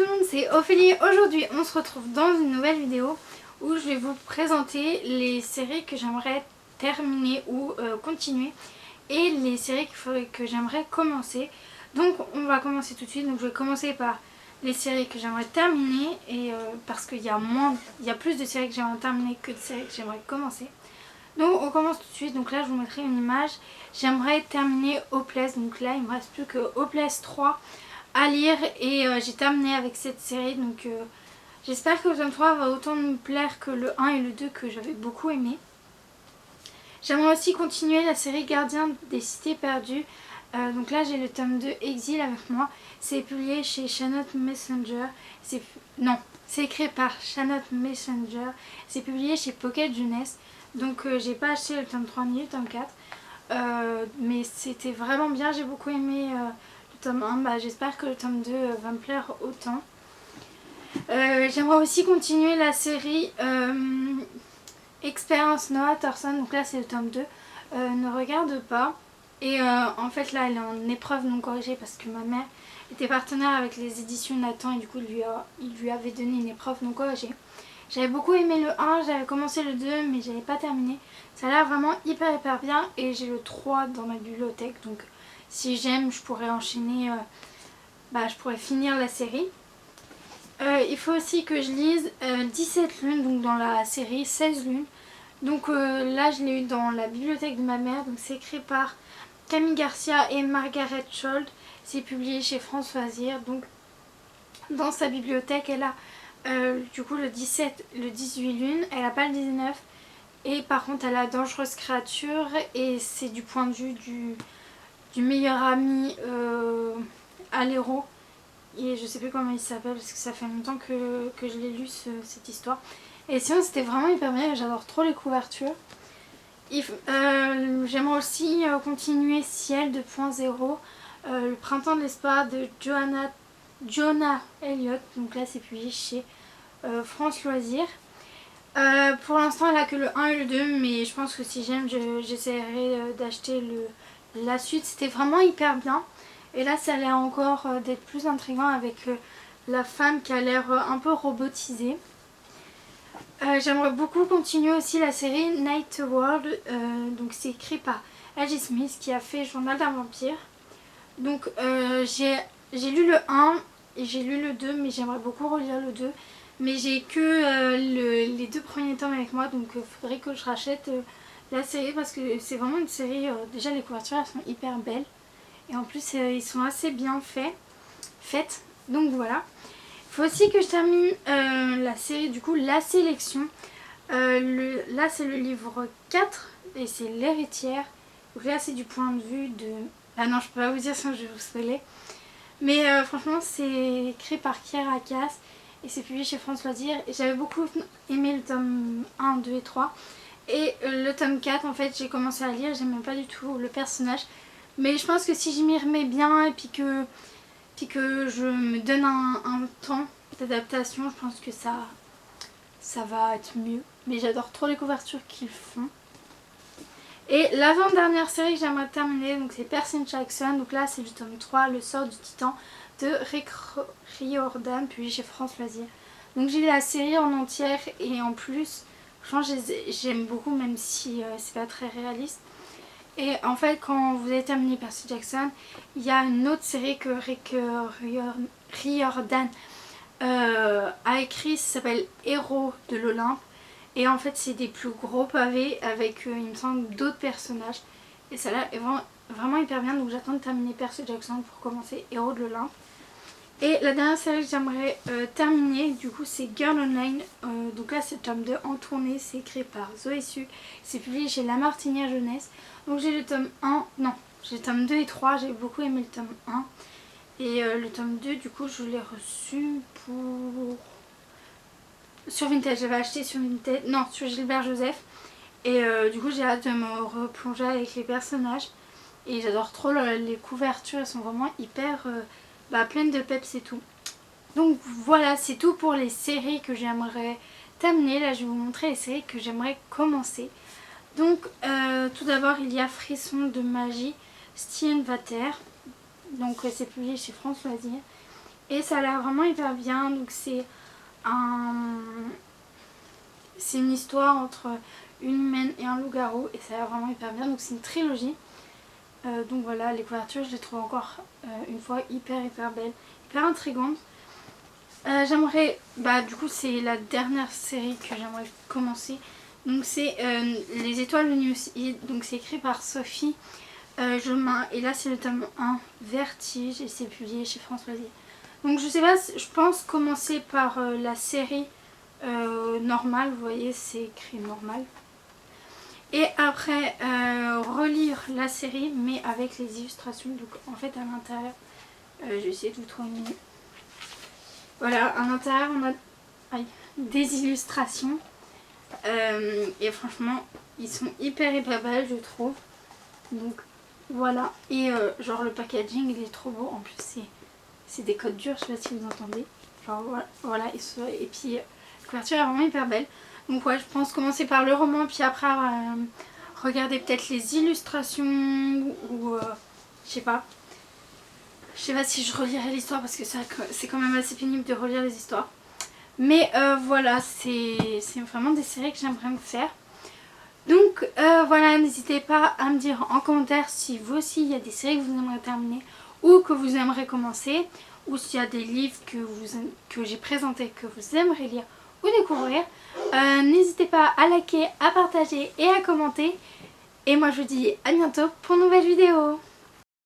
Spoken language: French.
le monde, c'est Ophélie. Aujourd'hui on se retrouve dans une nouvelle vidéo où je vais vous présenter les séries que j'aimerais terminer ou continuer et les séries que j'aimerais commencer. Donc on va commencer tout de suite. Donc je vais commencer par les séries que j'aimerais terminer et parce qu'il y a plus de séries que j'aimerais terminer que de séries que j'aimerais commencer. Donc on commence tout de suite. Donc là je vous mettrai une image. J'aimerais terminer Hopeless. Donc là il me reste plus que Hopeless 3 à lire et j'ai terminé avec cette série. Donc j'espère que le tome 3 va autant me plaire que le 1 et le 2 que j'avais beaucoup aimé. J'aimerais aussi continuer la série Gardien des Cités Perdues. Donc là j'ai le tome 2 Exil avec moi. C'est publié chez Shannon Messenger. C'est écrit par Shannon Messenger. C'est publié chez Pocket Jeunesse. Donc j'ai pas acheté le tome 3 ni le tome 4. Mais c'était vraiment bien, j'ai beaucoup aimé le tome 1. J'espère que le tome 2 va me plaire autant. J'aimerais aussi continuer la série Expérience Noah Thorson. Donc là c'est le tome 2. Ne regarde pas. Et en fait là elle est en épreuve non corrigée parce que ma mère était partenaire avec les éditions Nathan et du coup il lui avait donné une épreuve non corrigée. J'avais beaucoup aimé le 1, j'avais commencé le 2 mais j'avais pas terminé. Ça a l'air vraiment hyper bien et j'ai le 3 dans ma bibliothèque. Donc si j'aime je pourrais enchaîner, je pourrais finir la série. Il faut aussi que je lise 17 lunes, donc dans la série 16 lunes. Donc là je l'ai eu dans la bibliothèque de ma mère. Donc c'est écrit par Camille Garcia et Margaret Schold. C'est publié chez France Loisirs. Donc dans sa bibliothèque elle a du coup le 17, le 18 lunes. Elle n'a pas le 19. Et par contre elle a Dangereuse Créature. Et c'est du point de vue du meilleur ami à l'héros. Et je sais plus comment il s'appelle parce que ça fait longtemps que je l'ai lu cette histoire. Et sinon c'était vraiment hyper bien, j'adore trop les couvertures. J'aimerais aussi continuer Ciel 2.0, le printemps de l'espoir de Jonah Elliott. Donc là c'est publié chez France Loisirs. Pour l'instant elle a que le 1 et le 2, mais je pense que si j'aime j'essaierai d'acheter la suite. C'était vraiment hyper bien. Et là ça a l'air encore d'être plus intriguant avec la femme qui a l'air un peu robotisée. J'aimerais beaucoup continuer aussi la série Night World. Donc c'est écrit par L.J. Smith qui a fait Journal d'un vampire. Donc j'ai lu le 1 et j'ai lu le 2 mais j'aimerais beaucoup relire le 2. Mais j'ai que les 2 premiers tomes avec moi, donc il faudrait que je rachète la série parce que c'est vraiment une série, déjà les couvertures elles sont hyper belles. Et en plus ils sont assez bien faites. Donc voilà. Il faut aussi que je termine la série du coup La Sélection. Là c'est le livre 4 et c'est l'héritière. Donc là c'est du point de vue de... Ah non je peux pas vous dire sinon je vais vous spoiler. Mais franchement c'est écrit par Kiera Cass et c'est publié chez France Loisirs. Et j'avais beaucoup aimé le tome 1, 2 et 3. Et le tome 4 en fait j'ai commencé à lire, j'aimais pas du tout le personnage. Mais je pense que si je m'y remets bien et puis que je me donne un temps d'adaptation, je pense que ça va être mieux. Mais j'adore trop les couvertures qu'ils font. Et l'avant-dernière série que j'aimerais terminer, donc c'est Percy Jackson. Donc là c'est du tome 3, Le sort du titan de Rick Riordan, puis chez France Loisirs. Donc j'ai lu la série en entière et en plus, franchement j'aime beaucoup même si c'est pas très réaliste. Et en fait quand vous avez terminé Percy Jackson, il y a une autre série que Rick Riordan a écrit, ça s'appelle Héros de l'Olympe. Et en fait c'est des plus gros pavés avec il me semble d'autres personnages. Et ça là est vraiment hyper bien, donc j'attends de terminer Percy Jackson pour commencer Héros de l'Olympe. Et la dernière série que j'aimerais terminer du coup c'est Girl Online. Donc là c'est le tome 2 en tournée, c'est écrit par Zoé Suc, c'est publié chez La Martinière Jeunesse. Donc j'ai le tome 1, non j'ai le tome 2 et 3, j'ai beaucoup aimé le tome 1. Et le tome 2 du coup je l'ai reçu sur Vinted, j'avais acheté sur Vinted, non sur Gilbert Joseph. Et du coup j'ai hâte de me replonger avec les personnages. Et j'adore trop les couvertures, elles sont vraiment hyper... pleine de peps et tout. Donc voilà, c'est tout pour les séries que j'aimerais terminer. Là je vais vous montrer les séries que j'aimerais commencer. Donc tout d'abord il y a Frisson de magie, Stien Vater. Donc c'est publié chez France Loisirs. Et ça a l'air vraiment hyper bien. Donc c'est une histoire entre une humaine et un loup-garou. Et ça a l'air vraiment hyper bien. Donc c'est une trilogie. Donc voilà, les couvertures je les trouve encore une fois hyper belles, hyper intrigantes. J'aimerais, du coup c'est la dernière série que j'aimerais commencer. Donc c'est Les Étoiles Lumineuses. Donc c'est écrit par Sophie Jomain. Et là c'est le tome 1, Vertige, et c'est publié chez France Loisirs. Donc je sais pas, je pense commencer par la série normale. Vous voyez, c'est écrit normal. Et après relire la série mais avec les illustrations. Donc en fait à l'intérieur, je vais essayer de vous trouver une... Voilà, à l'intérieur on a des illustrations. Et franchement ils sont hyper belles je trouve. Donc voilà. Et genre le packaging il est trop beau. En plus c'est des codes durs, je sais pas si vous entendez. Genre voilà. Et puis la couverture est vraiment hyper belle. Donc ouais, je pense commencer par le roman, puis après regarder peut-être les illustrations ou je sais pas. Je sais pas si je relirai l'histoire parce que c'est quand même assez pénible de relire les histoires. Mais voilà, c'est vraiment des séries que j'aimerais me faire. Donc voilà, n'hésitez pas à me dire en commentaire si vous aussi il y a des séries que vous aimeriez terminer ou que vous aimeriez commencer, ou s'il y a des livres que j'ai présentés que vous aimeriez lire ou découvrir. N'hésitez pas à liker, à partager et à commenter. Et moi je vous dis à bientôt pour une nouvelle vidéo.